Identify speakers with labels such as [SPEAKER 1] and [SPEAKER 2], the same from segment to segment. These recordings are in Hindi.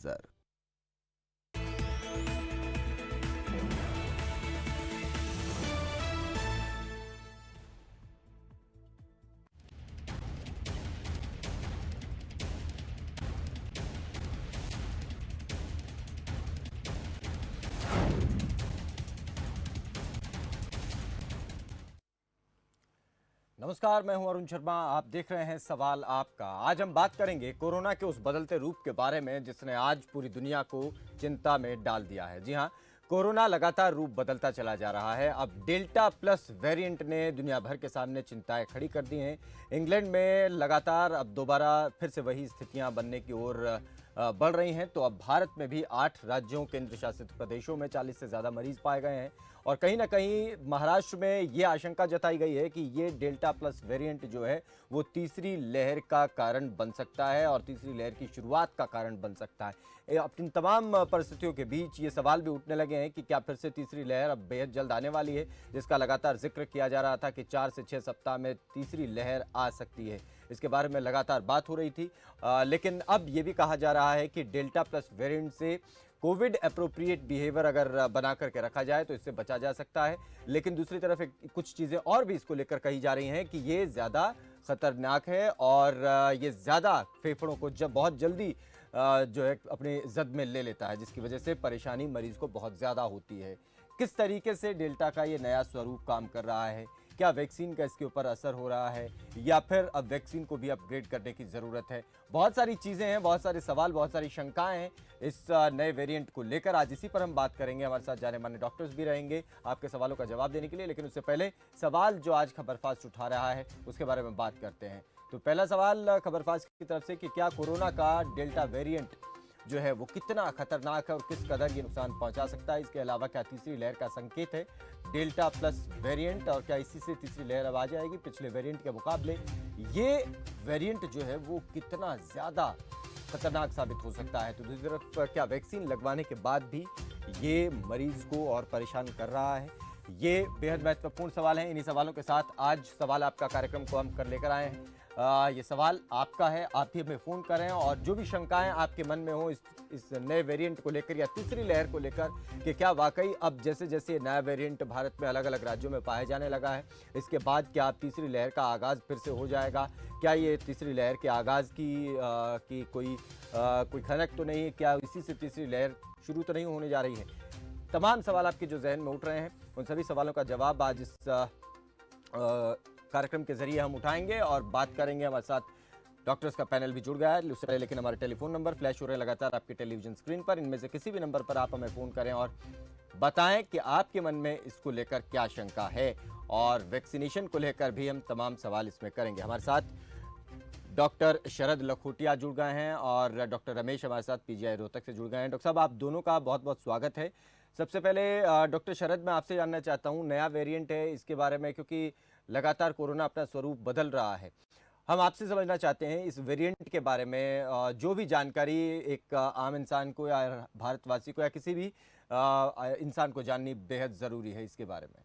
[SPEAKER 1] नजर। नमस्कार, मैं हूं अरुण शर्मा। आप देख रहे हैं सवाल आपका। आज हम बात करेंगे कोरोना के उस बदलते रूप के बारे में जिसने आज पूरी दुनिया को चिंता में डाल दिया है। जी हां, कोरोना लगातार रूप बदलता चला जा रहा है। अब डेल्टा प्लस वेरिएंट ने दुनिया भर के सामने चिंताएं खड़ी कर दी हैं। इंग्लैंड में लगातार अब दोबारा फिर से वही स्थितियां बनने की ओर बढ़ रही हैं। तो अब भारत में भी 8 राज्यों केंद्र शासित प्रदेशों में 40 से ज़्यादा मरीज पाए गए हैं और कहीं ना कहीं महाराष्ट्र में ये आशंका जताई गई है कि ये डेल्टा प्लस वेरिएंट जो है वो तीसरी लहर का कारण बन सकता है और तीसरी लहर की शुरुआत का कारण बन सकता है। इन तमाम परिस्थितियों के बीच ये सवाल भी उठने लगे हैं कि क्या फिर से तीसरी लहर अब बेहद जल्द आने वाली है, जिसका लगातार जिक्र किया जा रहा था कि 4 से 6 सप्ताह में तीसरी लहर आ सकती है। इसके बारे में लगातार बात हो रही थी, लेकिन अब ये भी कहा जा रहा है कि डेल्टा प्लस वेरिएंट से कोविड अप्रोप्रिएट बिहेवियर अगर बना करके रखा जाए तो इससे बचा जा सकता है। लेकिन दूसरी तरफ कुछ चीज़ें और भी इसको लेकर कही जा रही हैं कि ये ज़्यादा खतरनाक है और ये ज़्यादा फेफड़ों को जब बहुत जल्दी जो है अपनी जद में ले लेता है, जिसकी वजह से परेशानी मरीज को बहुत ज़्यादा होती है। किस तरीके से डेल्टा का ये नया स्वरूप काम कर रहा है, क्या वैक्सीन का इसके ऊपर असर हो रहा है या फिर अब वैक्सीन को भी अपग्रेड करने की ज़रूरत है। बहुत सारी चीज़ें हैं, बहुत सारे सवाल, बहुत सारी शंकाएं हैं इस नए वेरिएंट को लेकर। आज इसी पर हम बात करेंगे। हमारे साथ जाने माने डॉक्टर्स भी रहेंगे आपके सवालों का जवाब देने के लिए। लेकिन उससे पहले सवाल जो आज खबरफास्ट उठा रहा है उसके बारे में बात करते हैं। तो पहला सवाल खबरफास्ट की तरफ से कि क्या कोरोना का डेल्टा वेरिएंट जो है वो कितना खतरनाक है और किस कदर ये नुकसान पहुंचा सकता है। इसके अलावा क्या तीसरी लहर का संकेत है डेल्टा प्लस वेरिएंट और क्या इसी से तीसरी लहर अब आ जाएगी पिछले वेरिएंट के मुकाबले। ये वेरिएंट जो है वो कितना ज़्यादा खतरनाक साबित हो सकता है। तो दूसरी तरफ क्या वैक्सीन लगवाने के बाद भी ये मरीज को और परेशान कर रहा है। ये बेहद महत्वपूर्ण सवाल हैं। इन्हीं सवालों के साथ आज सवाल आपका कार्यक्रम को हम कर लेकर आए हैं। ये सवाल आपका है, आप ही हमें फ़ोन करें और जो भी शंकाएं आपके मन में हो इस नए वेरिएंट को लेकर या तीसरी लहर को लेकर कि क्या वाकई अब जैसे जैसे नया वेरिएंट भारत में अलग अलग राज्यों में पाया जाने लगा है, इसके बाद क्या अब तीसरी लहर का आगाज़ फिर से हो जाएगा, क्या ये तीसरी लहर के आगाज़ की कोई खनक तो नहीं है, क्या इसी से तीसरी लहर शुरू तो नहीं होने जा रही है। तमाम सवाल आपके जो जहन में उठ रहे हैं उन सभी सवालों का जवाब आज इस कार्यक्रम के जरिए हम उठाएंगे और बात करेंगे। हमारे साथ डॉक्टर्स का पैनल भी जुड़ गया है। उससे पहले लेकिन हमारे टेलीफोन नंबर फ्लैश हो रहे हैं लगातार आपके टेलीविजन स्क्रीन पर। इनमें से किसी भी नंबर पर आप हमें फ़ोन करें और बताएं कि आपके मन में इसको लेकर क्या शंका है और वैक्सीनेशन को लेकर भी हम तमाम सवाल इसमें करेंगे। हमारे साथ डॉक्टर शरद लखोटिया जुड़ गए हैं और डॉक्टर रमेश हमारे साथ पीजीआई रोहतक से जुड़ गए हैं। डॉक्टर साहब, आप दोनों का बहुत बहुत स्वागत है। सबसे पहले डॉक्टर शरद, मैं आपसे जानना चाहता हूं, नया वेरिएंट है इसके बारे में, क्योंकि लगातार कोरोना अपना स्वरूप बदल रहा है। हम आपसे समझना चाहते हैं इस वेरिएंट के बारे में जो भी जानकारी एक आम इंसान को या भारतवासी को या किसी भी इंसान को जाननी बेहद ज़रूरी है इसके बारे में।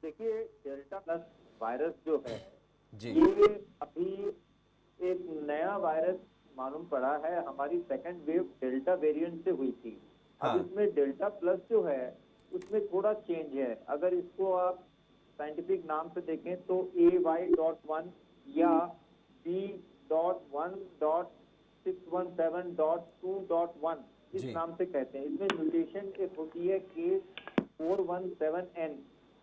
[SPEAKER 2] देखिए, डेल्टा प्लस वायरस जो है
[SPEAKER 1] जी,
[SPEAKER 2] ये अभी एक नया वायरस मालूम पड़ा है। हमारी सेकंड वेव डेल्टा वेरिएंट से हुई थी।
[SPEAKER 1] हाँ,
[SPEAKER 2] अब इसमें डेल्टा प्लस जो है उसमें थोड़ा चेंज है। अगर इसको आप साइंटिफिक नाम से देखें तो AY.1 या B.1.617.2.1 इस
[SPEAKER 1] जी,
[SPEAKER 2] नाम से कहते हैं। इसमें म्यूटेशन एक होती है K417N।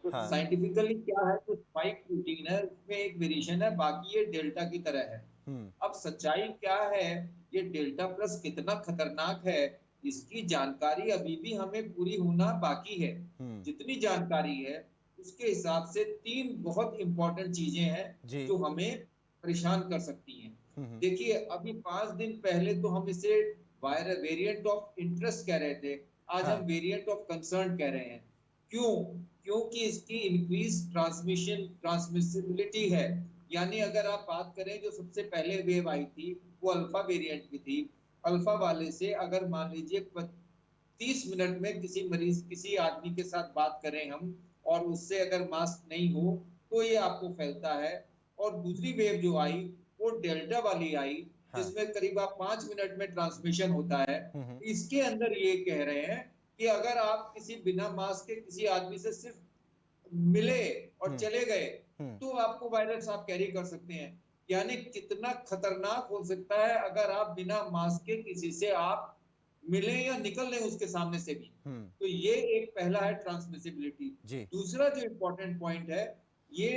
[SPEAKER 2] तो
[SPEAKER 1] हाँ,
[SPEAKER 2] साइंटिफिकली क्या है, तो स्पाइक प्रोटीन है, उसमें एक वेरिएशन है, बाकी ये डेल्टा की तरह है।
[SPEAKER 1] हम्म,
[SPEAKER 2] अब सच्चाई क्या है, ये डेल्टा प्लस कितना खतरनाक है, इसकी जानकारी अभी भी हमें पूरी होना बाकी है।
[SPEAKER 1] हम्म,
[SPEAKER 2] जितनी जानकारी है उसके हिसाब से 3 बहुत इंपॉर्टेंट चीजें हैं
[SPEAKER 1] जी,
[SPEAKER 2] जो हमें परेशान कर सकती हैं।
[SPEAKER 1] हम्म,
[SPEAKER 2] देखिए, अभी 5 दिन पहले तो हम इसे वायरल वेरिएंट ऑफ इंटरेस्ट कह रहे थे, आज हम
[SPEAKER 1] हाँ,
[SPEAKER 2] वेरिएंट ऑफ कंसर्न कह रहे हैं। क्यों? क्योंकि इसकी इंक्रीज ट्रांसमिसिबिलिटी है। यानी अगर आप बात करें, जो सबसे पहले वेव आई थी वो अल्फा वेरिएंट की थी। अल्फा वाले से अगर मान लीजिए 30 मिनट में किसी आदमी के साथ बात करें हम और उससे अगर मास्क नहीं हो तो ये आपको फैलता है। और दूसरी वेव जो आई वो डेल्टा वाली आई, जिसमें करीब आप 5 मिनट में ट्रांसमिशन होता है,
[SPEAKER 1] हम्म,
[SPEAKER 2] इसके अंदर ये कह रहे हैं कि अगर आप किसी बिना मास्क के किसी आदमी से सिर्फ मिले और
[SPEAKER 1] हम्म,
[SPEAKER 2] चले गए
[SPEAKER 1] हम्म,
[SPEAKER 2] तो आपको वायरस आप कैरी कर सकते हैं। यानी कितना खतरनाक हो सकता है अगर आप बिना मास्क के किसी से आप मिले या निकल रहे उसके सामने से भी।
[SPEAKER 1] हम्म,
[SPEAKER 2] तो ये एक पहला है ट्रांसमिसिबिलिटी।
[SPEAKER 1] जी,
[SPEAKER 2] दूसरा जो इंपॉर्टेंट पॉइंट है, ये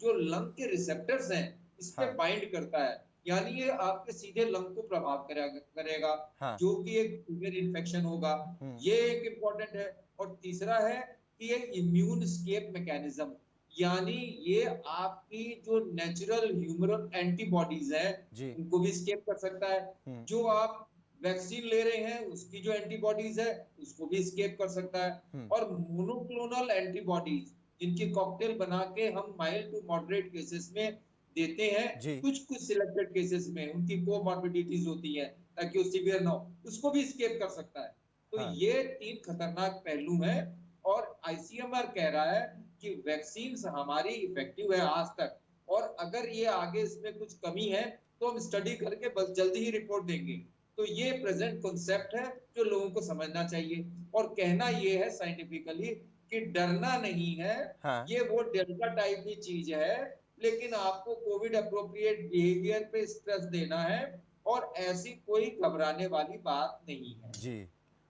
[SPEAKER 2] जो लंग के रिसेप्टर्स हैं इस पे
[SPEAKER 1] हाँ,
[SPEAKER 2] बाइंड करता है, यानी ये आपके सीधे लंग को प्रभाव करेगा,
[SPEAKER 1] हाँ,
[SPEAKER 2] जो कि एक फीवर इन्फेक्शन होगा।
[SPEAKER 1] हम्म,
[SPEAKER 2] ये एक इंपॉर्टेंट है। और तीसरा है कि ये इम्यून स्केप मैकेनिज्म, यानी ये आपकी जो नेचुरल ह्यूमरल एंटीबॉडीज है
[SPEAKER 1] जी,
[SPEAKER 2] उनको भी स्केप कर सकता है।
[SPEAKER 1] हम्म,
[SPEAKER 2] जो आप वैक्सीन ले रहे हैं उसकी जो एंटीबॉडीज है उसको भी स्केप कर सकता है।
[SPEAKER 1] हम्म,
[SPEAKER 2] और मोनोक्लोनल एंटीबॉडीज जिनकी कॉकटेल बना के हम माइल्ड टू मॉडरेट केसेस में देते हैं,
[SPEAKER 1] जी,
[SPEAKER 2] कुछ कुछ सिलेक्टेड केसेस में उनकी कोमॉर्बिडिटीज होती है ताकि वो सीवियर ना हो, उसको भी स्केप कर सकता है। तो
[SPEAKER 1] हाँ,
[SPEAKER 2] ये तीन खतरनाक पहलू हैं। और आईसीएमआर कह रहा है कि वैक्सीन हमारी इफेक्टिव है आज तक, और अगर ये आगे इसमें कुछ कमी है तो हम स्टडी करके बस जल्दी ही रिपोर्ट देंगे। तो ये प्रेजेंट कॉन्सेप्ट है जो लोगों को समझना चाहिए। और कहना ये है साइंटिफिकली कि डरना नहीं है,
[SPEAKER 1] हाँ,
[SPEAKER 2] ये वो डेल्टा टाइप की चीज है, लेकिन आपको कोविड अप्रोप्रिएट बिहेवियर पे स्ट्रेस देना है, और ऐसी कोई घबराने वाली बात नहीं है।
[SPEAKER 1] जी।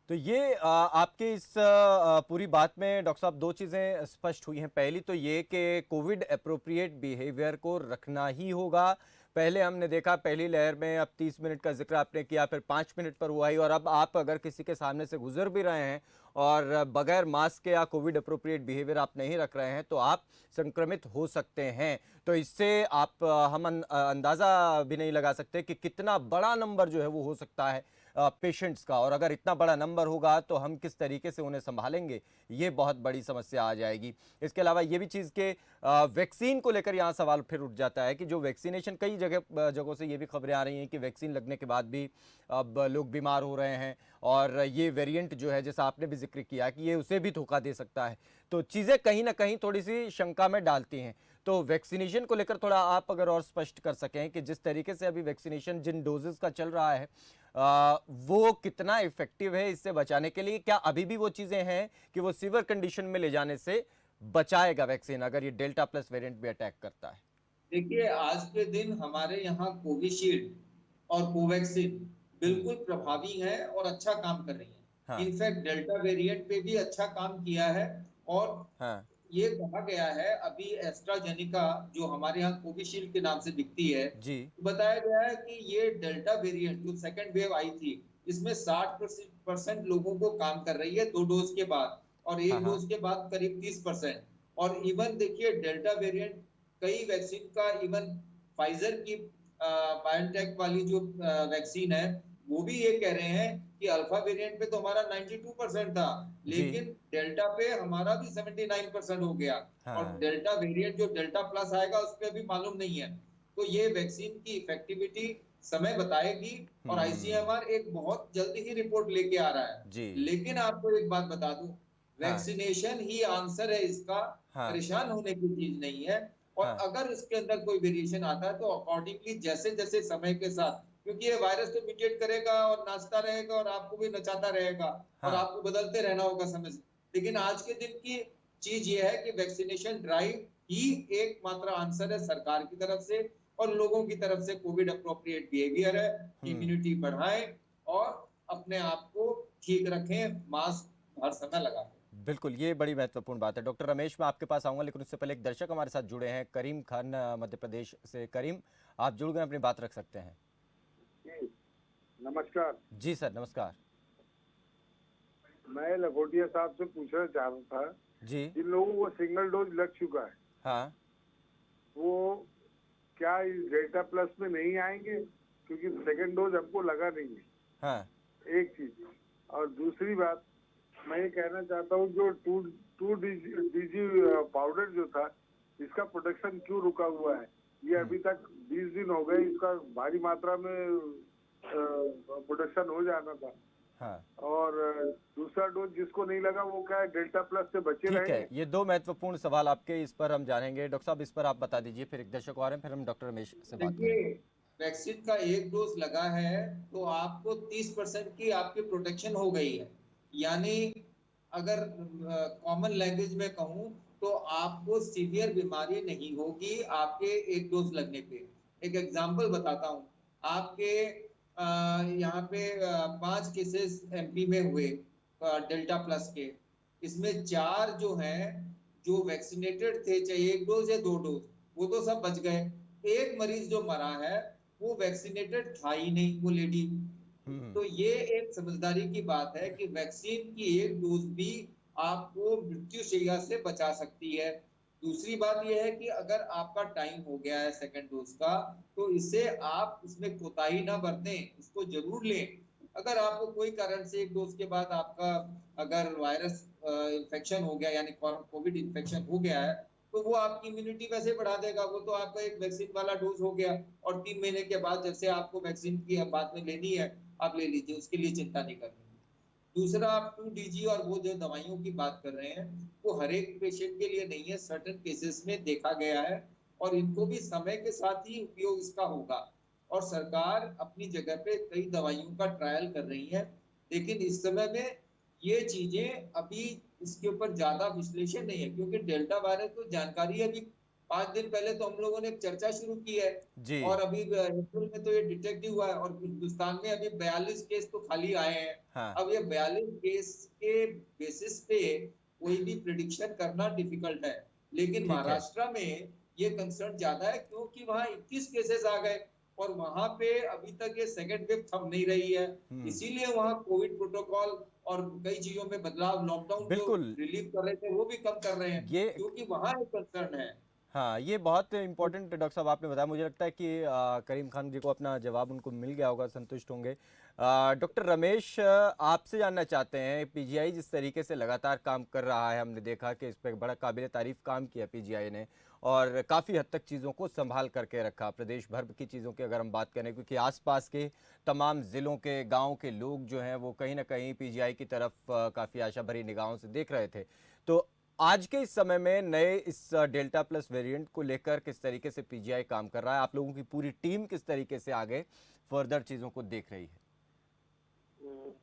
[SPEAKER 1] तो ये आपके इस पूरी बात में डॉक्टर साहब दो चीज़ें स्पष्ट हुई हैं। पहली तो ये कि कोविड एप्रोप्रिएट बिहेवियर को रखना ही होगा। पहले हमने देखा पहली लहर में, अब 30 मिनट का जिक्र आपने किया, फिर 5 मिनट पर हुआ ही, और अब आप अगर किसी के सामने से गुजर भी रहे हैं और बगैर मास्क के या कोविड अप्रोप्रिएट बिहेवियर आप नहीं रख रहे हैं तो आप संक्रमित हो सकते हैं। तो इससे आप हम अंदाज़ा भी नहीं लगा सकते कि कितना बड़ा नंबर जो है वो हो सकता है पेशेंट्स का, और अगर इतना बड़ा नंबर होगा तो हम किस तरीके से उन्हें संभालेंगे, ये बहुत बड़ी समस्या आ जाएगी। इसके अलावा ये भी चीज़ के वैक्सीन को लेकर यहाँ सवाल फिर उठ जाता है कि जो वैक्सीनेशन, कई जगहों से ये भी खबरें आ रही हैं कि वैक्सीन लगने के बाद भी अब लोग बीमार हो रहे हैं, और ये वेरिएंट जो है, जैसा आपने भी जिक्र किया, कि ये उसे भी धोखा दे सकता है। तो चीज़ें कहीं ना कहीं थोड़ी सी शंका में डालती हैं। तो वैक्सीनेशन को लेकर थोड़ा आप अगर और स्पष्ट कर सकें कि जिस तरीके से अभी वैक्सीनेशन जिन डोजेस का चल रहा है, वो कितना इफेक्टिव है इससे बचाने के लिए? क्या अभी भी वो चीजें हैं कि वो सीवियर कंडीशन में ले जाने से बचाएगा वैक्सीन, अगर ये डेल्टा प्लस वेरिएंट भी अटैक करता है?
[SPEAKER 2] देखिए, आज के दिन हमारे यहाँ कोविशील्ड और कोवैक्सीन
[SPEAKER 1] हम्म,
[SPEAKER 2] बिल्कुल प्रभावी है और अच्छा काम कर रही है।
[SPEAKER 1] हाँ,
[SPEAKER 2] इनफैक्ट डेल्टा वेरिएंट पे भी अच्छा काम किया है। और
[SPEAKER 1] हाँ,
[SPEAKER 2] ये कहा गया है, अभी एस्ट्राजेनिका जो हमारे यहाँ कोविशील्ड के नाम से दिखती है,
[SPEAKER 1] जी,
[SPEAKER 2] तो बताया गया है कि ये डेल्टा वेरिएंट जो सेकेंड वेव आई थी, इसमें 60% लोगों को काम कर रही है 2 डोज के बाद, और
[SPEAKER 1] हाँ,
[SPEAKER 2] एक
[SPEAKER 1] हाँ,
[SPEAKER 2] डोज के बाद करीब 30%। और इवन देखिए डेल्टा वेरिएंट कई वैक्सीन का, इवन फाइजर की बायोटेक वाली जो वैक्सीन है, वो भी ये कह रहे हैं कि अल्फा वेरिएंट पे तो हमारा 92% था,
[SPEAKER 1] जी,
[SPEAKER 2] लेकिन डेल्टा पे हमारा भी 79% हो गया। और
[SPEAKER 1] हाँ,
[SPEAKER 2] डेल्टा वेरिएंट जो डेल्टा प्लस आएगा उस पर अभी मालूम नहीं है। तो ये वैक्सीन की इफेक्टिविटी समय बताएगी, और
[SPEAKER 1] हम्म,
[SPEAKER 2] आईसीएमआर एक बहुत जल्दी ही रिपोर्ट लेके आ रहा है।
[SPEAKER 1] जी,
[SPEAKER 2] लेकिन आपको एक बात बता दूं,
[SPEAKER 1] हाँ,
[SPEAKER 2] वैक्सीनेशन ही आंसर है इसका,
[SPEAKER 1] हाँ,
[SPEAKER 2] परेशान होने की चीज नहीं है। और
[SPEAKER 1] हाँ,
[SPEAKER 2] अगर उसके अंदर कोई वेरिएशन आता है तो अकॉर्डिंगली जैसे जैसे समय के साथ, क्योंकि ये वायरस तो म्यूटेट करेगा और नाचता रहेगा और आपको भी नचाता रहेगा, और
[SPEAKER 1] हाँ,
[SPEAKER 2] आपको बदलते रहना होगा समय से। लेकिन आज के दिन की चीज ये है कि वैक्सीनेशन ड्राइव ही एकमात्र आंसर है सरकार की तरफ से और लोगों की तरफ से। कोविड अप्रोप्रिएट बिहेवियर है,
[SPEAKER 1] हम्म,
[SPEAKER 2] इम्यूनिटी बढ़ाएं और अपने आप को ठीक रखें, मास्क हर समय लगाएं।
[SPEAKER 1] बिल्कुल, ये बड़ी महत्वपूर्ण बात है। डॉक्टर रमेश, मैं आपके पास आऊंगा, लेकिन उससे पहले एक दर्शक हमारे साथ जुड़े हैं, करीम खान, मध्य प्रदेश से। करीम, आप जुड़ गए, अपनी बात रख सकते हैं।
[SPEAKER 3] जी, नमस्कार।
[SPEAKER 1] जी सर, नमस्कार।
[SPEAKER 3] मैं लखोटिया साहब से पूछना चाह रहा था,
[SPEAKER 1] जी,
[SPEAKER 3] जिन लोगों को सिंगल डोज लग चुका है
[SPEAKER 1] हाँ,
[SPEAKER 3] वो क्या इस डेल्टा प्लस में नहीं आएंगे, क्योंकि सेकंड डोज हमको लगा नहीं है।
[SPEAKER 1] हाँ,
[SPEAKER 3] एक चीज। और दूसरी बात, मैं ये कहना चाहता हूँ, जो टू डीजी पाउडर जो था, इसका प्रोडक्शन क्यों रुका हुआ है? ये अभी तक 20 दिन हो गए, इसका भारी मात्रा में प्रोडक्शन हो जाना था।
[SPEAKER 1] हाँ,
[SPEAKER 3] और दूसरा डोज जिसको नहीं लगा वो क्या है, डेल्टा प्लस से बचे
[SPEAKER 1] ठीक है।
[SPEAKER 3] रहेंगे?
[SPEAKER 1] ये दो महत्वपूर्ण सवाल आपके, इस पर हम जानेंगे। डॉक्टर साहब, इस पर आप बता दीजिए, फिर एक दर्शक और हैं, फिर हम डॉक्टर रमेश से बात
[SPEAKER 2] देखिए,
[SPEAKER 1] करेंगे।
[SPEAKER 2] वैक्सीन का एक डोज लगा है तो आपको 30% की आपकी प्रोटेक्शन हो गई है। यानी अगर कॉमन लैंग्वेज में कहूँ तो आपको सीवियर बीमारी नहीं होगी आपके एक डोज लगने पे। एक एग्जांपल बताता हूँ। आपके यहाँ पे 5 केसेस एमपी में हुए डेल्टा प्लस के। इसमें 4 जो हैं जो वैक्सीनेटेड थे, चाहे एक डोज या 2 डोज, वो तो सब बच गए। एक मरीज जो मरा है वो वैक्सीनेटेड था ही नहीं, वो लेडी।
[SPEAKER 1] हम्म।
[SPEAKER 2] तो ये एक समझदारी की बात है कि वैक्सीन की एक डोज भी आपको मृत्यु शैया से बचा सकती है। दूसरी बात यह है कि अगर आपका टाइम हो गया है सेकंड डोज का, तो इसे आप इसमें कोताही ना बरतें, इसको जरूर लें। अगर आपको कोई कारण से एक डोज के बाद आपका अगर वायरस इन्फेक्शन हो गया, यानी कोविड इन्फेक्शन हो गया है, तो वो आपकी इम्यूनिटी वैसे बढ़ा देगा। वो तो आपका एक वैक्सीन वाला डोज हो गया, और 3 महीने के बाद जैसे आपको वैक्सीन की बाद में लेनी है, आप ले लीजिए, उसके लिए चिंता नहीं करनी। दूसरा, आप 2DG और वो जो दवाइयों की बात कर रहे हैं, वो हर एक पेशेंट के लिए नहीं है, सर्टेन केसेस में देखा गया है, और इनको भी समय के साथ ही उपयोग इसका होगा। और सरकार अपनी जगह पे कई दवाइयों का ट्रायल कर रही है, लेकिन इस समय में ये चीजें अभी इसके ऊपर ज्यादा विश्लेषण नहीं है, क्योंकि डेल्टा वायरस तो जानकारी अभी 5 दिन पहले तो हम लोगों ने एक चर्चा शुरू की है,
[SPEAKER 1] जी।
[SPEAKER 2] और अभी अप्रैल में तो ये डिटेक्ट हुआ है, और हिंदुस्तान में अभी 42 केस तो खाली आए हैं।
[SPEAKER 1] हाँ।
[SPEAKER 2] अब ये 42 केस के बेसिस पे कोई भी प्रिडिक्शन करना डिफिकल्ट है। लेकिन
[SPEAKER 1] ठीक है।
[SPEAKER 2] महाराष्ट्र में ये कंसर्न ज्यादा है, क्योंकि वहां 21 केसेस आ गए, और वहां पे अभी तक ये सेकेंड वेव थम नहीं रही है।
[SPEAKER 1] हम्म।
[SPEAKER 2] इसीलिए वहां कोविड प्रोटोकॉल और कई चीजों में बदलाव, लॉकडाउन जो
[SPEAKER 1] बिल्कुल।
[SPEAKER 2] रिलीव कर रहे थे वो भी कम कर रहे हैं,
[SPEAKER 1] ये
[SPEAKER 2] क्योंकि वहां एक कंसर्न है।
[SPEAKER 1] हाँ, ये बहुत इम्पोर्टेंट डॉक्टर साहब आपने बताया। मुझे लगता है कि करीम खान जी को अपना जवाब उनको मिल गया होगा, संतुष्ट होंगे। डॉक्टर रमेश, आपसे जानना चाहते हैं, पीजीआई जिस तरीके से लगातार काम कर रहा है, हमने देखा कि इस पर बड़ा काबिल तारीफ काम किया पीजीआई ने, और काफ़ी हद तक चीज़ों को संभाल करके रखा। प्रदेश भर की चीज़ों की अगर हम बात करें, क्योंकि आसपास के तमाम ज़िलों के गाँव के लोग जो हैं वो कहीं ना कहीं पीजीआई की तरफ काफ़ी आशा भरी निगाहों से देख रहे थे। तो आज के इस समय में नए इस डेल्टा प्लस वेरिएंट को लेकर किस तरीके से पीजीआई काम कर रहा है, आप लोगों की पूरी टीम किस तरीके से आगे फर्दर चीज़ों को देख रही है?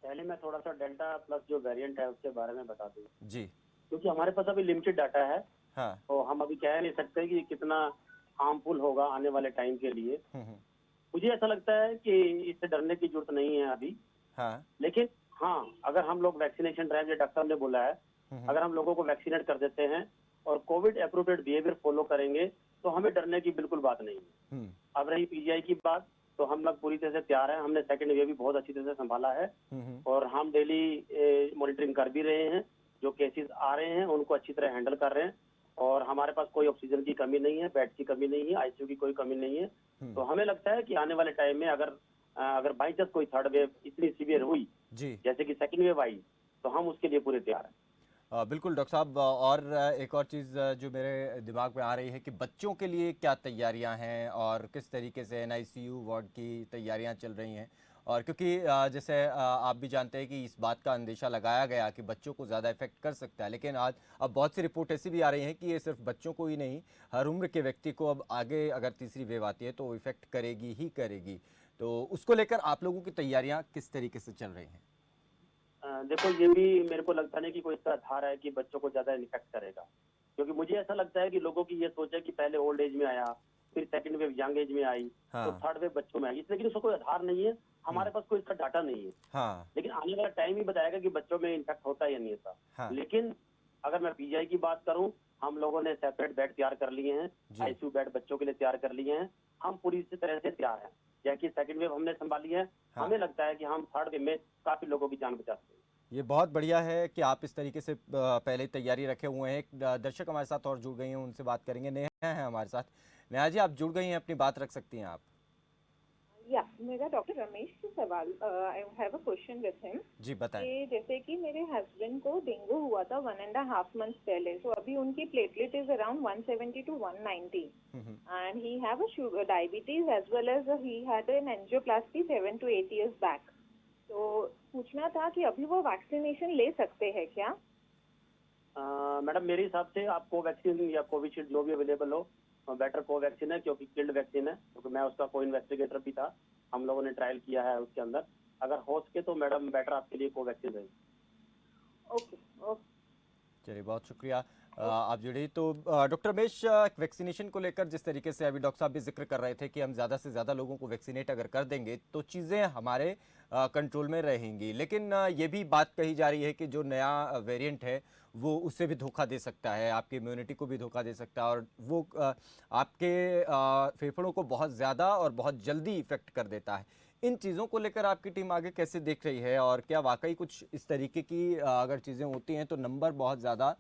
[SPEAKER 4] पहले मैं थोड़ा सा डेल्टा प्लस जो वेरिएंट है उसके बारे में बता दूं,
[SPEAKER 1] जी।
[SPEAKER 4] क्योंकि हमारे पास अभी लिमिटेड डाटा है,
[SPEAKER 1] हाँ।
[SPEAKER 4] तो हम अभी कह नहीं सकते कि कितना हार्मफुल होगा आने वाले टाइम के लिए।
[SPEAKER 1] हम्म।
[SPEAKER 4] मुझे ऐसा लगता है कि इससे डरने की जरूरत नहीं है अभी।
[SPEAKER 1] हाँ।
[SPEAKER 4] लेकिन हाँ, अगर हम लोग वैक्सीनेशन ड्राइव, जो डॉक्टर ने बोला है, अगर हम लोगों को वैक्सीनेट कर देते हैं और कोविड अप्रोप्रिएट बिहेवियर फॉलो करेंगे, तो हमें डरने की बिल्कुल बात नहीं है। अब रही पीजीआई की बात, तो हम लोग पूरी तरह से तैयार हैं। हमने सेकंड वेव भी बहुत अच्छी तरह से संभाला है, और हम डेली मॉनिटरिंग कर भी रहे हैं। जो केसेस आ रहे हैं उनको अच्छी तरह हैंडल कर रहे हैं, और हमारे पास कोई ऑक्सीजन की कमी नहीं है, बेड की कमी नहीं है, आईसीयू की कोई कमी नहीं है। तो हमें लगता है कि आने वाले टाइम में अगर बाई चांस कोई थर्ड वेव इतनी सीवियर हुई
[SPEAKER 1] जी।
[SPEAKER 4] जैसे कि सेकंड वेव आई, तो हम उसके लिए पूरे तैयार हैं।
[SPEAKER 1] बिल्कुल डॉक्टर साहब, और एक और चीज़ जो मेरे दिमाग में आ रही है कि बच्चों के लिए क्या तैयारियां हैं और किस तरीके से एनआईसीयू वार्ड की तैयारियां चल रही हैं। और क्योंकि जैसे आप भी जानते हैं कि इस बात का अंदेशा लगाया गया कि बच्चों को ज़्यादा इफेक्ट कर सकता है, लेकिन आज अब बहुत सी रिपोर्ट ऐसी भी आ रही हैं कि ये सिर्फ बच्चों को ही नहीं, हर उम्र के व्यक्ति को अब आगे अगर तीसरी वेव आती है तो इफेक्ट करेगी ही करेगी। तो उसको लेकर आप लोगों की तैयारियाँ किस तरीके से चल रही हैं?
[SPEAKER 4] देखो, ये भी मेरे को लगता नहीं कि कोई इसका आधार है कि बच्चों को ज्यादा इन्फेक्ट करेगा, क्योंकि मुझे ऐसा लगता है कि लोगों की ये सोच है कि पहले ओल्ड एज में आया, फिर सेकंड वेव यंग एज में आई, तो थर्ड वेव बच्चों में आई, लेकिन उसका कोई आधार नहीं है। हमारे पास कोई इसका डाटा नहीं है।
[SPEAKER 1] हाँ।
[SPEAKER 4] लेकिन आने वाला टाइम ही बताएगा कि बच्चों में इन्फेक्ट होता है या नहीं होता।
[SPEAKER 1] हाँ।
[SPEAKER 4] लेकिन अगर मैं पीजीआई की बात करूं, हम लोगों ने सेपरेट बेड तैयार कर लिए हैं, आईसीयू बेड बच्चों के लिए तैयार कर लिए हैं। हम पूरी तरह से तैयार हैं, जैसे सेकंड वेव हमने संभाली है। हमें लगता है कि हम थर्ड वेव में काफी लोगों की जान बचा सकते हैं।
[SPEAKER 1] ये बहुत बढ़िया है कि आप इस तरीके से पहले तैयारी रखे हुए हैं। एक दर्शक हमारे साथ और जुड़ गई हैं, उनसे बात करेंगे। नेहा है हमारे साथ। नेहा जी, आप जुड़ गई हैं, अपनी बात रख सकती हैं आप।
[SPEAKER 5] या मेरा डॉक्टर रमेश से सवाल, I have a question with him.
[SPEAKER 1] जी बताएं।
[SPEAKER 5] कि जैसे कि मेरे हस्बैंड को डेंगू हुआ था 1.5 months पहले, तो अभी उनकी platelet is around 170 to 190, and he have a sugar diabetes as well as he had an angioplasty 7 to 8 years बैक। तो पूछना था कि अभी वो वैक्सीनेशन ले सकते हैं क्या?
[SPEAKER 4] मैडम, मेरे हिसाब से आप कोवैक्सीन या कोविशील्ड जो भी अवेलेबल हो बेटर कोवैक्सीन है, क्योंकि किल्ड वैक्सीन है, क्योंकि मैं उसका को इन्वेस्टिगेटर भी था, हम लोगों ने ट्रायल किया है उसके अंदर। अगर हो सके तो मैडम बेटर आपके लिए कोवैक्सीन रहेगी।
[SPEAKER 5] Okay okay.
[SPEAKER 1] चलिए, बहुत शुक्रिया आप जुड़ी। तो डॉक्टर रमेश, वैक्सीनेशन को लेकर जिस तरीके से अभी डॉक्टर साहब भी जिक्र कर रहे थे कि हम ज़्यादा से ज़्यादा लोगों को वैक्सीनेट अगर कर देंगे तो चीज़ें हमारे कंट्रोल में रहेंगी, लेकिन ये भी बात कही जा रही है कि जो नया वेरिएंट है वो उससे भी धोखा दे सकता है, आपकी इम्यूनिटी को भी धोखा दे सकता है, और वो आपके फेफड़ों को बहुत ज़्यादा और बहुत जल्दी इफेक्ट कर देता है। इन चीज़ों को लेकर आपकी टीम आगे कैसे देख रही है, और क्या वाकई कुछ इस तरीके की अगर चीज़ें होती हैं तो नंबर बहुत ज़्यादा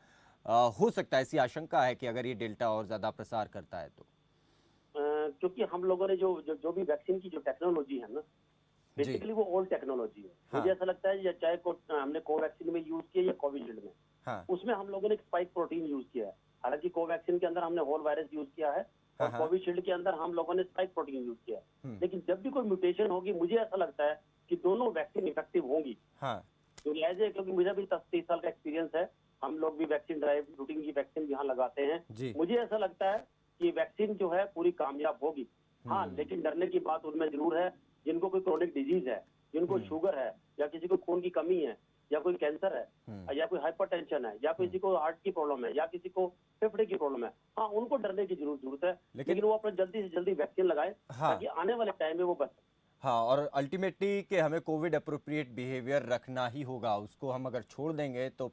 [SPEAKER 1] हो सकता है, ऐसी आशंका है कि अगर ये डेल्टा और ज़्यादा प्रसार करता है तो?
[SPEAKER 4] क्योंकि हम लोगों ने जो भी वैक्सीन की जो टेक्नोलॉजी है ना,
[SPEAKER 1] जी।
[SPEAKER 4] बेसिकली वो ओल्ड टेक्नोलॉजी है।
[SPEAKER 1] हाँ।
[SPEAKER 4] मुझे ऐसा लगता है चाहे हमने कोवैक्सीन में यूज किया या कोविशील्ड में,
[SPEAKER 1] हाँ
[SPEAKER 4] उसमें हम लोगों ने स्पाइक प्रोटीन यूज किया है। हालांकि कोवैक्सीन के अंदर हमने होल वायरस यूज किया है और
[SPEAKER 1] हाँ।
[SPEAKER 4] कोविशील्ड के अंदर हम लोगों ने स्पाइक प्रोटीन यूज किया है।
[SPEAKER 1] हम्म।
[SPEAKER 4] लेकिन जब भी कोई म्यूटेशन होगी, मुझे ऐसा लगता है कि दोनों वैक्सीन इफेक्टिव होंगी।
[SPEAKER 1] हाँ
[SPEAKER 4] तो एज ए, क्योंकि मुझे भी 30 साल का एक्सपीरियंस है, हम लोग भी वैक्सीन ड्राइव रूटीन की वैक्सीन यहाँ लगाते हैं।
[SPEAKER 1] जी।
[SPEAKER 4] मुझे ऐसा लगता है कि वैक्सीन जो है पूरी कामयाब होगी। हाँ,
[SPEAKER 1] हम्म।
[SPEAKER 4] लेकिन डरने की बात उनमें जरूर है जिनको कोई क्रोनिक डिजीज है, जिनको शुगर है, या किसी को खून की कमी है, या कोई कैंसर है, या कोई हाइपरटेंशन है, या किसी को हार्ट की प्रॉब्लम है, या किसी को फेफड़े की प्रॉब्लम है। हाँ, उनको डरने की जरूरत है, लेकिन वो अपना जल्दी से जल्दी वैक्सीन लगाए
[SPEAKER 1] हाँ।
[SPEAKER 4] ताकि आने वाले टाइम में वो बच।
[SPEAKER 1] हाँ, और अल्टीमेटली कि हमें कोविड अप्रोप्रिएट बिहेवियर रखना ही होगा, उसको हम अगर छोड़ देंगे तो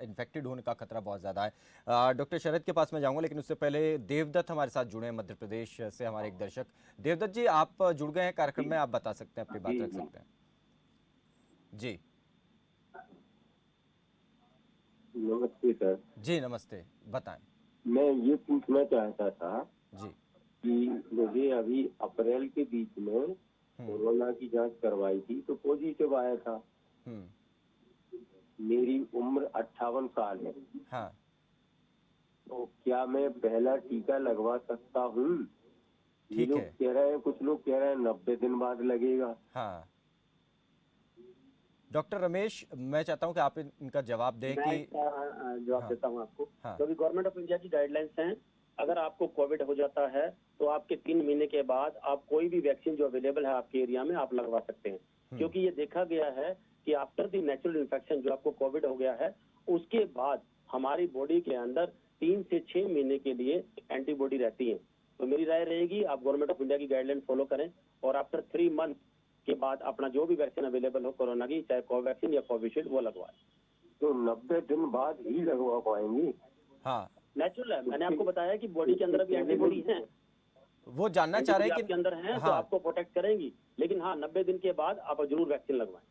[SPEAKER 1] इन्फेक्टेड होने का खतरा बहुत ज़्यादा है। डॉक्टर शरद के पास मैं जाऊंगा, लेकिन उससे पहले देवदत्त हमारे साथ जुड़े हैं मध्य प्रदेश से, हमारे एक दर्शक। देवदत्त जी, आप जुड़ गए हैं कार्यक्रम में, आप बता सकते हैं, अपनी बात रख सकते हैं जी।
[SPEAKER 6] नमस्ते सर।
[SPEAKER 1] जी नमस्ते, बताएं।
[SPEAKER 6] मैं ये पूछना चाहता था
[SPEAKER 1] जी।
[SPEAKER 6] कि मुझे अभी अप्रैल के बीच में कोरोना की जांच करवाई थी तो पॉजिटिव आया था। मेरी उम्र 58 साल है।
[SPEAKER 1] हाँ।
[SPEAKER 6] तो क्या मैं पहला टीका लगवा सकता हूँ? ये
[SPEAKER 1] ठीक
[SPEAKER 6] लोग
[SPEAKER 1] है।
[SPEAKER 6] कह रहे हैं, कुछ लोग कह रहे हैं 90 दिन बाद लगेगा।
[SPEAKER 1] हाँ, डॉक्टर रमेश, मैं चाहता हूं कि आप इनका जवाब दें
[SPEAKER 4] मैं
[SPEAKER 1] कि
[SPEAKER 4] इसका जवाब
[SPEAKER 1] हाँ।
[SPEAKER 4] देता हूँ आपको।
[SPEAKER 1] हाँ।
[SPEAKER 4] क्योंकि गवर्नमेंट ऑफ इंडिया की गाइडलाइंस हैं, अगर आपको कोविड हो जाता है तो आपके 3 महीने के बाद आप कोई भी वैक्सीन जो अवेलेबल है आपके एरिया में आप लगवा सकते हैं। क्योंकि ये देखा गया है कि आफ्टर द नेचुरल इन्फेक्शन, जो आपको कोविड हो गया है, उसके बाद हमारी बॉडी के अंदर 3 से 6 महीने के लिए एंटीबॉडी रहती है। तो मेरी राय रहेगी आप गवर्नमेंट ऑफ इंडिया की गाइडलाइन फॉलो करें और आफ्टर 3 मंथ के बाद अपना जो भी वैक्सीन अवेलेबल हो कोरोना की, चाहे कोवैक्सीन या कोविशील्ड, वो लगवाएं।
[SPEAKER 6] तो 90 दिन बाद ही लगवा पाएंगे?
[SPEAKER 1] हाँ,
[SPEAKER 4] नेचुरल है, मैंने आपको बताया कि बॉडी के अंदर अभी एंटीबॉडी है,
[SPEAKER 1] वो जानना चाह रहे हैं
[SPEAKER 4] आपके
[SPEAKER 1] कि
[SPEAKER 4] अंदर है, तो
[SPEAKER 1] हाँ,
[SPEAKER 4] आपको प्रोटेक्ट करेंगी। लेकिन हाँ, 90 दिन के बाद आप जरूर वैक्सीन लगवाएं।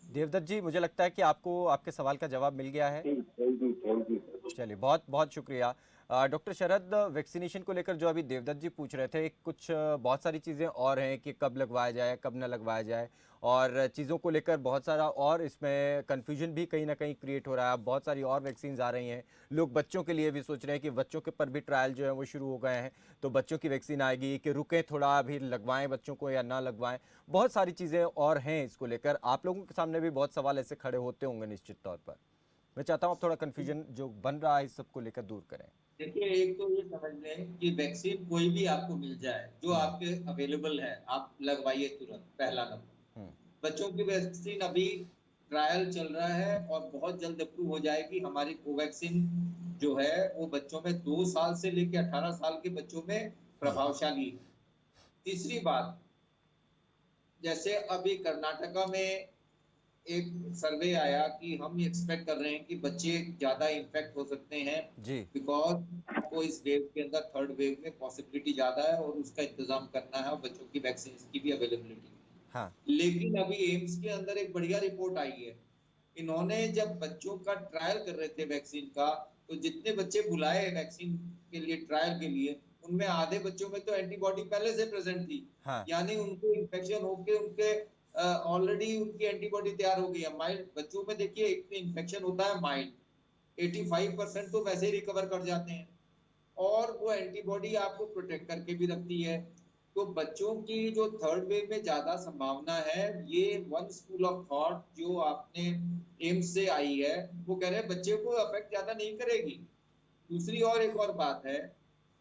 [SPEAKER 1] देवदत्त जी, मुझे लगता है कि आपको आपके सवाल का जवाब मिल गया है।
[SPEAKER 6] Thank you.
[SPEAKER 1] चलिए, बहुत बहुत शुक्रिया। डॉक्टर शरद, वैक्सीनेशन को लेकर जो अभी देवदत्त जी पूछ रहे थे, कुछ बहुत सारी चीज़ें और हैं कि कब लगवाया जाए, कब न लगवाया जाए, और चीज़ों को लेकर बहुत सारा और इसमें कन्फ्यूजन भी कहीं ना कहीं क्रिएट हो रहा है। अब बहुत सारी और वैक्सीन आ रही हैं, लोग बच्चों के लिए भी सोच रहे हैं कि बच्चों के पर भी ट्रायल जो है वो शुरू हो गए हैं, तो बच्चों की वैक्सीन आएगी कि रुकें थोड़ा, अभी लगवाएं बच्चों को या ना लगवाएं। बहुत सारी चीज़ें और हैं इसको लेकर, आप लोगों के सामने भी बहुत सवाल ऐसे खड़े होते होंगे निश्चित तौर पर। मैं चाहता हूँ आप थोड़ा कन्फ्यूजन जो बन रहा है इस सब को लेकर दूर करें।
[SPEAKER 2] देखिए, एक तो ये समझ लें कि वैक्सीन कोई भी आपको मिल जाए जो आपके अवेलेबल है, आप लगवाइए तुरंत, पहला नंबर। बच्चों की वैक्सीन अभी ट्रायल चल रहा है और बहुत जल्द अप्रूव हो जाएगी। हमारी कोवैक्सीन जो है वो बच्चों में 2 साल से लेकर 18 साल के बच्चों में प्रभावशाली है। तीसरी बात, जैसे अभी कर्नाटका में एक सर्वे आया कि हम एक्सपेक्ट कर रहे हैं कि बच्चे ज्यादा इन्फेक्ट हो सकते हैं
[SPEAKER 1] जी।
[SPEAKER 2] बिकॉज को इस वेव के अंदर, थर्ड वेव में पॉसिबिलिटी ज्यादा है और उसका इंतजाम करना है और बच्चों की वैक्सीन की भी अवेलेबिलिटी।
[SPEAKER 1] हाँ।
[SPEAKER 2] लेकिन अभी एम्स के अंदर एक बढ़िया रिपोर्ट आई है। इन्होंने जब बच्चों का ट्रायल कर रहे थे वैक्सीन का, तो जितने बच्चे बुलाए वैक्सीन के लिए ट्रायल के लिए, उनमें आधे बच्चों में तो एंटीबॉडी पहले से प्रेजेंट थी।
[SPEAKER 1] हाँ।
[SPEAKER 2] यानी उनको इन्फेक्शन होके उनके ऑलरेडी उनकी एंटीबॉडी तैयार हो गई है। माइल्ड बच्चों में देखिए इन्फेक्शन होता है माइल्ड, 85% तो वैसे ही रिकवर कर जाते हैं और वो एंटीबॉडी आपको प्रोटेक्ट करके भी रखती है। तो बच्चों की जो थर्ड वेव में ज्यादा संभावना है, ये वन स्कूल ऑफ थॉट जो आपने एम्स से आई है, वो कह रहे हैं बच्चे को अफेक्ट ज्यादा नहीं करेगी। दूसरी और एक और बात है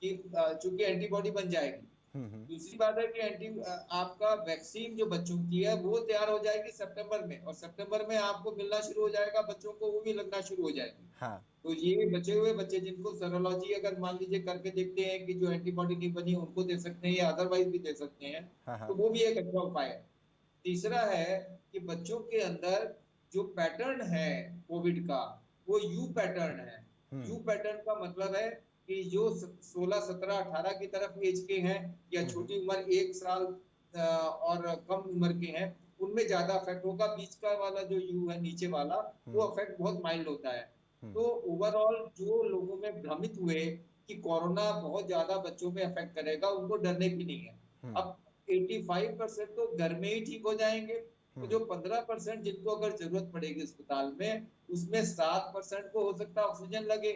[SPEAKER 2] कि चूंकि एंटीबॉडी बन जाएगी, दूसरी बात है कि आपका वैक्सीन जो बच्चों की है वो तैयार हो जाएगी सितंबर में, और सितंबर में आपको मिलना शुरू हो जाएगा बच्चों को, वो भी लगना शुरू हो जाएगी।
[SPEAKER 1] हाँ।
[SPEAKER 2] तो ये बचे हुए बच्चे जिनको सेरोलॉजी अगर मान लीजिए करके देखते हैं कि जो एंटीबॉडी नहीं बनी उनको दे सकते हैं या अदरवाइज भी दे सकते हैं,
[SPEAKER 1] हाँ।
[SPEAKER 2] तो वो भी एक अच्छा उपाय है। तीसरा है कि बच्चों के अंदर जो पैटर्न है कोविड का वो यू पैटर्न है। यू पैटर्न का मतलब है कि जो 16, 17, 18 की तरफ एज के हैं या छोटी उम्र 1 साल और कम उम्र के हैं, उनमें ज्यादा अफेक्ट होगा। बीच का वाला जो यू है नीचे वाला, वो अफेक्ट बहुत माइल्ड होता है। तो ओवरऑल जो लोगों में भ्रमित हुए कि कोरोना बहुत ज्यादा बच्चों में अफेक्ट करेगा, उनको डरने की नहीं है। अब 85% तो घर में ही ठीक हो जाएंगे, तो जो 15% जिनको अगर जरूरत पड़ेगी अस्पताल में, उसमें 7% को हो सकता है ऑक्सीजन लगे,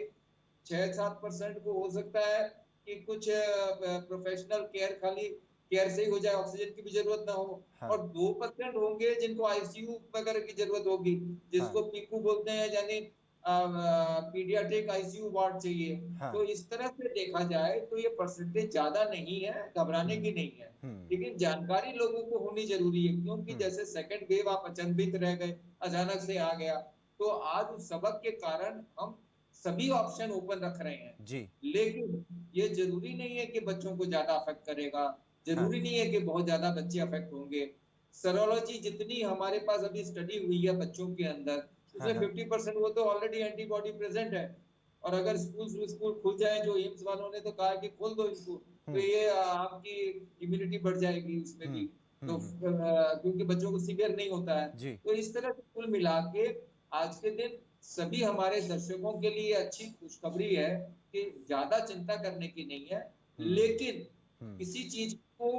[SPEAKER 2] 6-7% को हो सकता है कि कुछ प्रोफेशनल केयर, खाली केयर से ही हो जाए, ऑक्सीजन की भी जरूरत ना हो।
[SPEAKER 1] हाँ।
[SPEAKER 2] और 2% होंगे जिनको आईसीयू वगैरह की जरूरत होगी, जिसको
[SPEAKER 1] हाँ।
[SPEAKER 2] पीकू बोलते हैं, यानी पीडियाट्रिक आईसीयू वार्ड चाहिए।
[SPEAKER 1] हाँ।
[SPEAKER 2] तो इस तरह से देखा जाए तो ये परसेंटेज ज्यादा नहीं है, घबराने की नहीं है। लेकिन जानकारी लोगों को होनी जरूरी है, क्योंकि जैसे सेकंड वेव आप अचंभित रह गए, अचानक से आ गया, तो आज उस सबक के कारण हम सभी ऑप्शन ओपन रख रहे हैं
[SPEAKER 1] जी।
[SPEAKER 2] लेकिन ये जरूरी नहीं है कि बच्चों को ज्यादा अफेक्ट करेगा,
[SPEAKER 1] हाँ।
[SPEAKER 2] जरूरी नहीं है कि बहुत ज्यादा बच्चे अफेक्ट होंगे। सेरोलॉजी जितनी हमारे पास अभी स्टडी हुई है बच्चों के अंदर,
[SPEAKER 1] हाँ।
[SPEAKER 2] उसमें 50% वो तो ऑलरेडी एंटीबॉडी प्रेजेंट है। और अगर स्कूल खुल जाए, जो एम्स वालों ने तो कहा कि खोल दो इसको, तो ये आपकी इम्यूनिटी बढ़ जाएगी उसमें भी। तो क्योंकि बच्चों को सीवियर नहीं होता है।
[SPEAKER 1] जी।
[SPEAKER 2] तो इस तरह से कुल मिला के आज के दिन सभी हमारे दर्शकों के लिए अच्छी खुशखबरी है कि ज्यादा चिंता करने की नहीं है, लेकिन किसी चीज को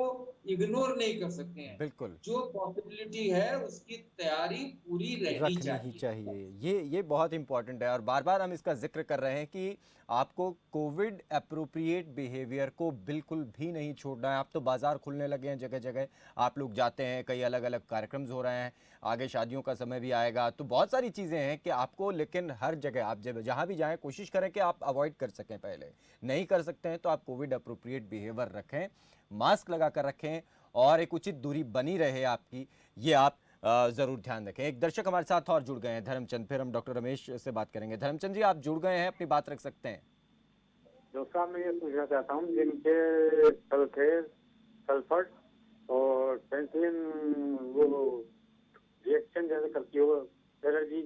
[SPEAKER 2] इग्नोर नहीं कर सकते हैं।
[SPEAKER 1] बिल्कुल।
[SPEAKER 2] जो पॉसिबिलिटी है उसकी तैयारी पूरी रहनी
[SPEAKER 1] रखनी ही चाहिए, ये बहुत इंपॉर्टेंट है और बार बार हम इसका जिक्र कर रहे हैं कि आपको कोविड अप्रोप्रिएट बिहेवियर को बिल्कुल भी नहीं छोड़ना है। आप तो बाजार खुलने लगे हैं, जगह जगह आप लोग जाते हैं, कई अलग अलग कार्यक्रम हो रहे हैं, आगे शादियों का समय भी आएगा, तो बहुत सारी चीज़ें हैं कि आपको, लेकिन हर जगह आप जब जहाँ भी जाएँ कोशिश करें कि आप अवॉइड कर सकें। पहले नहीं कर सकते हैं तो आप कोविड अप्रोप्रिएट बिहेवियर रखें, मास्क लगा कर रखें और एक उचित दूरी बनी रहे आपकी, ये आप जरूर ध्यान रखें। एक दर्शक हमारे साथ और जुड़ गए हैं, धर्मचंद, फिर हम डॉक्टर रमेश से बात करेंगे। धर्मचंद जी, आप जुड़ गए हैं, अपनी बात रख सकते हैं।
[SPEAKER 7] डॉक्टर साहब, मैं ये पूछना चाहता हूँ, जिनके सल्फर और पेंसिलिन वो रिएक्शन जैसे करती हो एलर्जी,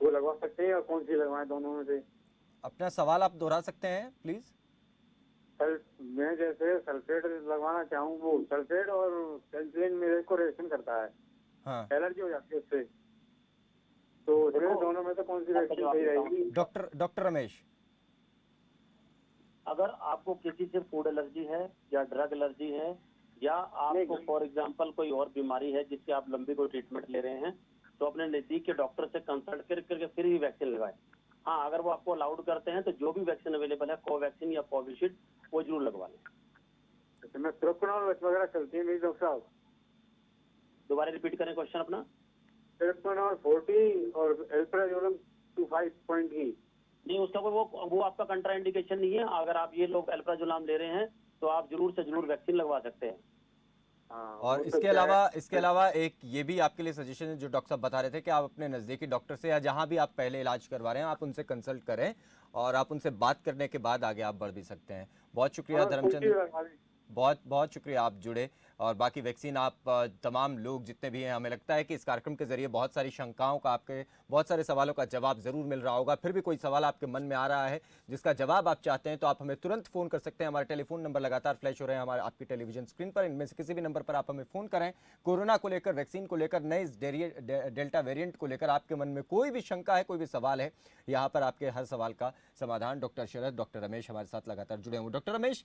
[SPEAKER 7] वो लगवा सकते हैं या कौन सी लगवाएं दोनों में से?
[SPEAKER 1] अपना सवाल आप दोहरा सकते हैं प्लीज?
[SPEAKER 7] मैं जैसे सल्फेट लगवाना चाहूँ, वो सल्फेट और पेंसिलिन मेरे को रिएक्शन करता है।
[SPEAKER 1] हाँ।
[SPEAKER 7] एलर्जी हो जाती है उससे, तो दोनों में से कौन सी वैक्सीन सही रहेगी?
[SPEAKER 1] डॉक्टर रमेश,
[SPEAKER 4] अगर आपको किसी से फूड एलर्जी है या ड्रग एलर्जी है या आपको फॉर एग्जांपल कोई और बीमारी है जिसकी आप लंबी कोई ट्रीटमेंट ले रहे हैं, तो अपने नजदीक के डॉक्टर से कंसल्ट करके फिर ही वैक्सीन लगवाएं। हाँ, अगर वो आपको अलाउड करते हैं तो जो भी वैक्सीन अवेलेबल है, कोवैक्सीन या कोविशील्ड, वो जरूर लगवा लें।
[SPEAKER 7] मैं प्रोक्नॉल वगैरह चलती है मेरी डॉक्टर साहब?
[SPEAKER 4] दोबारा रिपीट करें क्वेश्चन अपना।
[SPEAKER 7] प्रोक्नॉल 40 और एल्प्राजोलम 25.E।
[SPEAKER 4] नहीं, उसका कोई वो आपका कंट्रा इंडिकेशन नहीं है। अगर आप ये लोग एल्प्राजोलम ले रहे हैं तो आप जरूर से जरूर वैक्सीन लगवा सकते हैं।
[SPEAKER 1] और इसके अलावा एक ये भी आपके लिए सजेशन है जो डॉक्टर साहब बता रहे थे कि आप अपने नज़दीकी डॉक्टर से या जहां भी आप पहले इलाज करवा रहे हैं आप उनसे कंसल्ट करें और आप उनसे बात करने के बाद आगे आप बढ़ भी सकते हैं। बहुत शुक्रिया धर्मचंद, बहुत बहुत शुक्रिया आप जुड़े। और बाकी वैक्सीन आप तमाम लोग जितने भी हैं, हमें लगता है कि इस कार्यक्रम के जरिए बहुत सारी शंकाओं का, आपके बहुत सारे सवालों का जवाब ज़रूर मिल रहा होगा। फिर भी कोई सवाल आपके मन में आ रहा है जिसका जवाब आप चाहते हैं तो आप हमें तुरंत फ़ोन कर सकते हैं। हमारे टेलीफोन नंबर लगातार फ्लैश हो रहे हैं हमारे आपकी टेलीविजन स्क्रीन पर, इनमें से किसी भी नंबर पर आप हमें फ़ोन करें। कोरोना को लेकर, वैक्सीन को लेकर, नए इस डेल्टा वेरिएंट को लेकर आपके मन में कोई भी शंका है, कोई भी सवाल है, यहाँ पर आपके हर सवाल का समाधान डॉक्टर शरद, डॉक्टर रमेश हमारे साथ लगातार जुड़े हुए। डॉक्टर रमेश,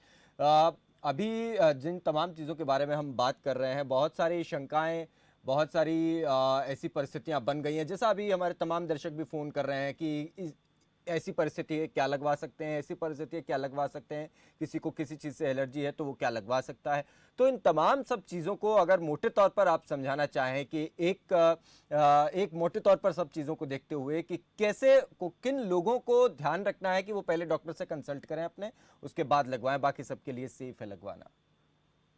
[SPEAKER 1] अभी जिन तमाम चीज़ों के बारे में हम बात कर रहे हैं, बहुत सारी शंकाएं, बहुत सारी ऐसी परिस्थितियां बन गई हैं, जैसा अभी हमारे तमाम दर्शक भी फ़ोन कर रहे हैं कि ऐसी परिस्थिति है क्या लगवा सकते हैं, ऐसी परिस्थिति है क्या लगवा सकते हैं, किसी को किसी चीज़ से एलर्जी है तो वो क्या लगवा सकता है। तो इन तमाम सब चीज़ों को अगर मोटे तौर पर आप समझाना चाहें कि एक मोटे तौर पर सब चीज़ों को देखते हुए कि कैसे किन लोगों को ध्यान रखना है कि वो पहले डॉक्टर से कंसल्ट करें अपने, उसके बाद लगवाएं, बाकी सबके लिए सेफ है लगवाना।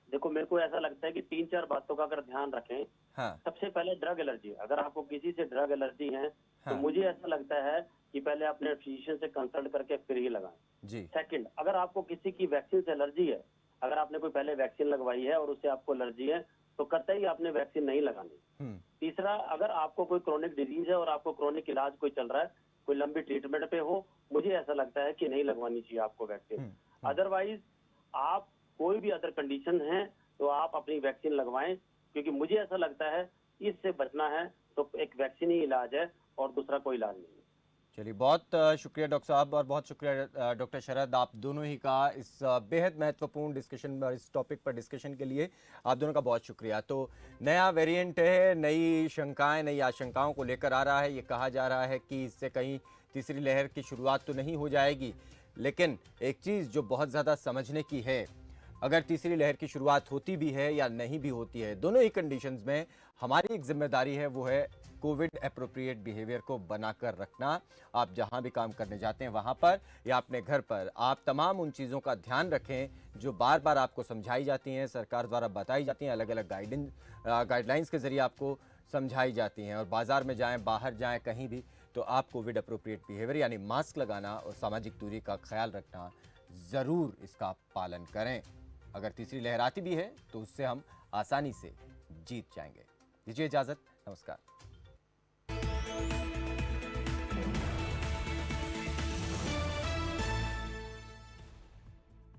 [SPEAKER 4] देखो मेरे को ऐसा लगता है कि 3-4 बातों का अगर ध्यान रखें।
[SPEAKER 1] हाँ।
[SPEAKER 4] सबसे पहले ड्रग एलर्जी, अगर आपको किसी से ड्रग एलर्जी है
[SPEAKER 1] हाँ।
[SPEAKER 4] तो मुझे ऐसा लगता है कि पहले अपने फिजिशियन से कंसल्ट करके फिर ही लगाएं।
[SPEAKER 1] जी।
[SPEAKER 4] सेकंड, अगर आपको किसी की वैक्सीन से एलर्जी है, अगर आपने कोई पहले वैक्सीन लगवाई है और उससे आपको एलर्जी है तो कतई आपने वैक्सीन नहीं लगानी। तीसरा, अगर आपको कोई क्रोनिक डिजीज है और आपको क्रोनिक इलाज कोई चल रहा है, कोई लंबी ट्रीटमेंट पे हो, मुझे ऐसा लगता है कि नहीं लगवानी चाहिए आपको वैक्सीन। अदरवाइज आप कोई भी अदर कंडीशन है तो आप अपनी वैक्सीन लगवाएं, क्योंकि मुझे ऐसा लगता है इससे बचना है तो एक वैक्सीन ही इलाज है और दूसरा कोई इलाज नहीं है।
[SPEAKER 1] चलिए, बहुत शुक्रिया डॉक्टर साहब और बहुत शुक्रिया डॉक्टर शरद, आप दोनों ही का इस बेहद महत्वपूर्ण डिस्कशन और इस टॉपिक पर डिस्कशन के लिए आप दोनों का बहुत शुक्रिया। तो नया वेरिएंट है, नई शंकाएं, नई आशंकाओं को लेकर आ रहा है। ये कहा जा रहा है कि इससे कहीं तीसरी लहर की शुरुआत तो नहीं हो जाएगी, लेकिन एक चीज़ जो बहुत ज़्यादा समझने की है, अगर तीसरी लहर की शुरुआत होती भी है या नहीं भी होती है, दोनों ही कंडीशंस में हमारी एक जिम्मेदारी है, वो है कोविड एप्रोप्रिएट बिहेवियर को बनाकर रखना। आप जहां भी काम करने जाते हैं वहां पर या अपने घर पर, आप तमाम उन चीज़ों का ध्यान रखें जो बार बार आपको समझाई जाती हैं, सरकार द्वारा बताई जाती हैं, अलग अलग गाइडलाइंस के जरिए आपको समझाई जाती हैं। और बाजार में जाएं, बाहर जाएं, कहीं भी, तो आप कोविड एप्रोप्रिएट बिहेवियर यानी मास्क लगाना और सामाजिक दूरी का ख्याल रखना, ज़रूर इसका पालन करें। अगर तीसरी लहर आती भी है तो उससे हम आसानी से जीत जाएंगे। दीजिए इजाज़त, नमस्कार।